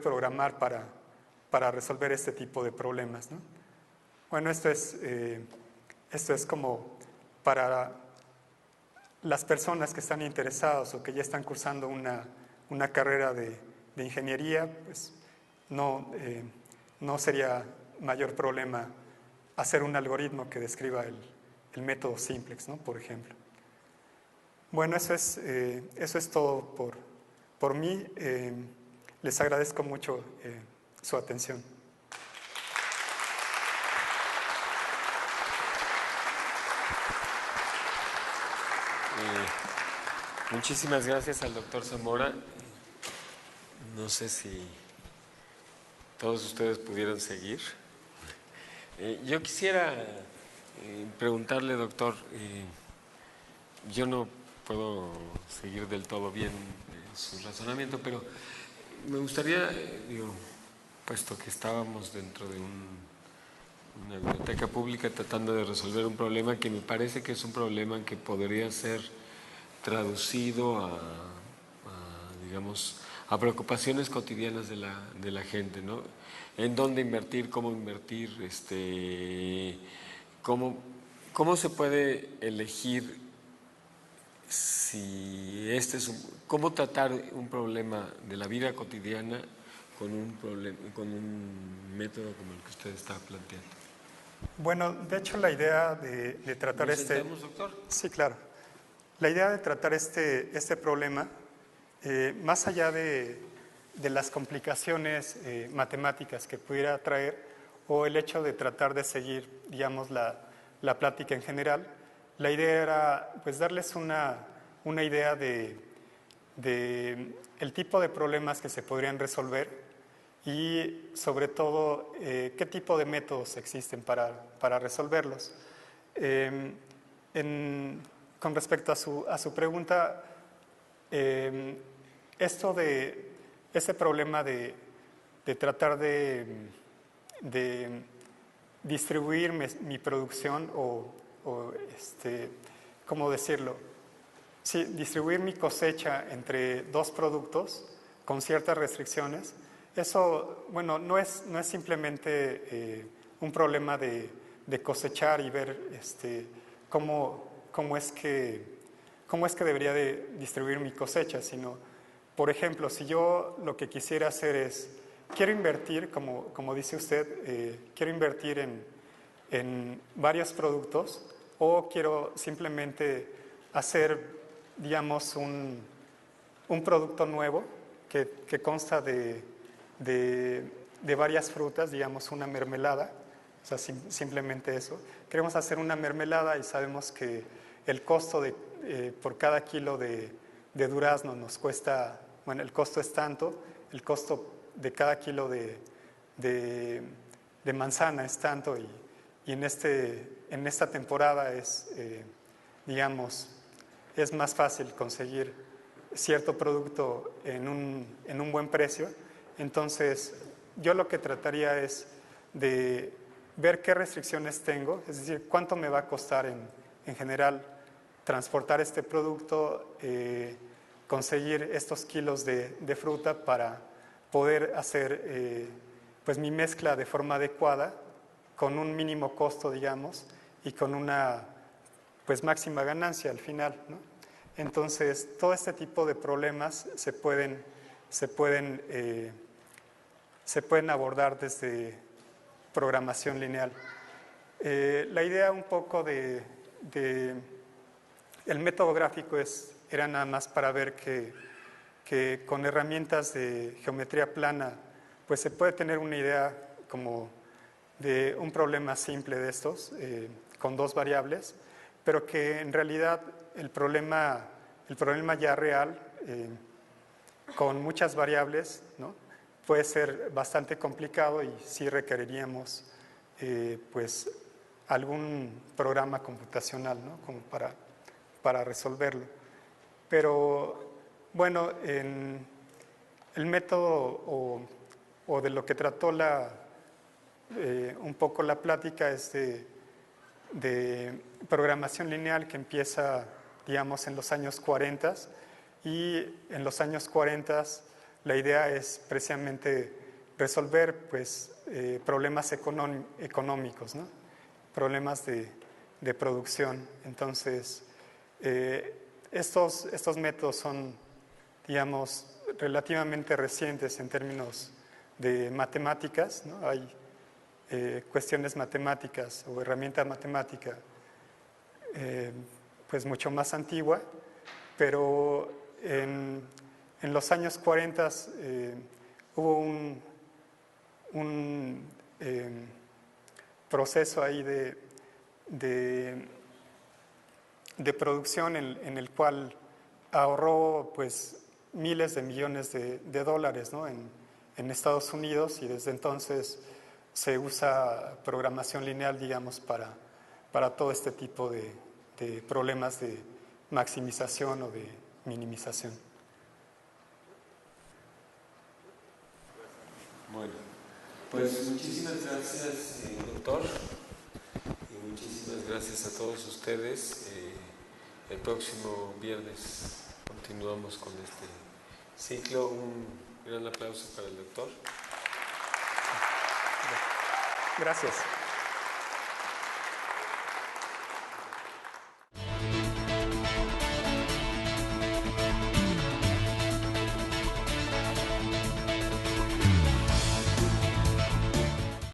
B: programar para resolver este tipo de problemas, ¿no? Bueno, esto es como para las personas que están interesados o que ya están cursando una carrera de ingeniería, pues no sería mayor problema hacer un algoritmo que describa el método simplex, ¿no? Por ejemplo. Bueno, eso es todo por mí. Les agradezco mucho su atención.
A: Muchísimas gracias al doctor Zamora. No sé si todos ustedes pudieron seguir. Yo quisiera preguntarle, doctor, yo no puedo seguir del todo bien su razonamiento, pero me gustaría, puesto que estábamos dentro de una biblioteca pública tratando de resolver un problema que me parece que es un problema que podría ser traducido digamos, a preocupaciones cotidianas de la gente, ¿no? En dónde invertir, cómo invertir, cómo se puede elegir si cómo tratar un problema de la vida cotidiana con un método como el que usted está planteando.
B: Bueno, de hecho la idea de tratar
A: ¿Nos sentamos, doctor?
B: Sí, claro. La idea de tratar este problema, más allá de las complicaciones matemáticas que pudiera traer, o el hecho de tratar de seguir, digamos, la plática en general, la idea era pues darles una idea de el tipo de problemas que se podrían resolver y sobre todo qué tipo de métodos existen para resolverlos. Con respecto a su pregunta, esto de ese problema de tratar de distribuir mi producción ¿cómo decirlo? Sí, distribuir mi cosecha entre dos productos con ciertas restricciones, eso, bueno, no es simplemente un problema de cosechar y ver cómo es que debería de distribuir mi cosecha, sino, por ejemplo, si yo lo que quisiera hacer es, quiero invertir, como dice usted, quiero invertir en varios productos o quiero simplemente hacer, digamos, un producto nuevo que consta de varias frutas, digamos, una mermelada, o sea, simplemente eso. Queremos hacer una mermelada y sabemos que el costo por cada kilo de durazno nos cuesta, bueno, el costo es tanto, el costo de cada kilo de manzana es tanto y en esta temporada digamos, es más fácil conseguir cierto producto en un buen precio. Entonces, yo lo que trataría es de ver qué restricciones tengo, es decir, cuánto me va a costar en general transportar este producto, conseguir estos kilos de fruta para poder hacer pues mi mezcla de forma adecuada, con un mínimo costo, digamos, y con una pues máxima ganancia al final, ¿no? Entonces, todo este tipo de problemas se pueden abordar desde programación lineal. La idea un poco el método gráfico era nada más para ver que con herramientas de geometría plana pues se puede tener una idea como de un problema simple de estos, con dos variables, pero que en realidad el problema ya real, con muchas variables, ¿no?, puede ser bastante complicado y sí requeriríamos pues algún programa computacional, ¿no?, como para resolverlo. Pero bueno, en el método o de lo que trató un poco la plática es de programación lineal que empieza, digamos, en los años 40, y en los años 40 la idea es precisamente resolver pues, problemas económicos, ¿no?, problemas de producción. Entonces, estos métodos son, digamos, relativamente recientes en términos de matemáticas, ¿no? Hay cuestiones matemáticas o herramienta matemática pues mucho más antigua, pero en los años 40 hubo un proceso ahí de producción en el cual ahorró pues miles de millones de dólares, ¿no?, en Estados Unidos, y desde entonces se usa programación lineal, digamos, para todo este tipo de problemas de maximización o de minimización.
A: Bueno, pues muchísimas gracias, doctor, y muchísimas gracias a todos ustedes. El próximo viernes continuamos con este ciclo. Un gran aplauso para el doctor.
B: Gracias.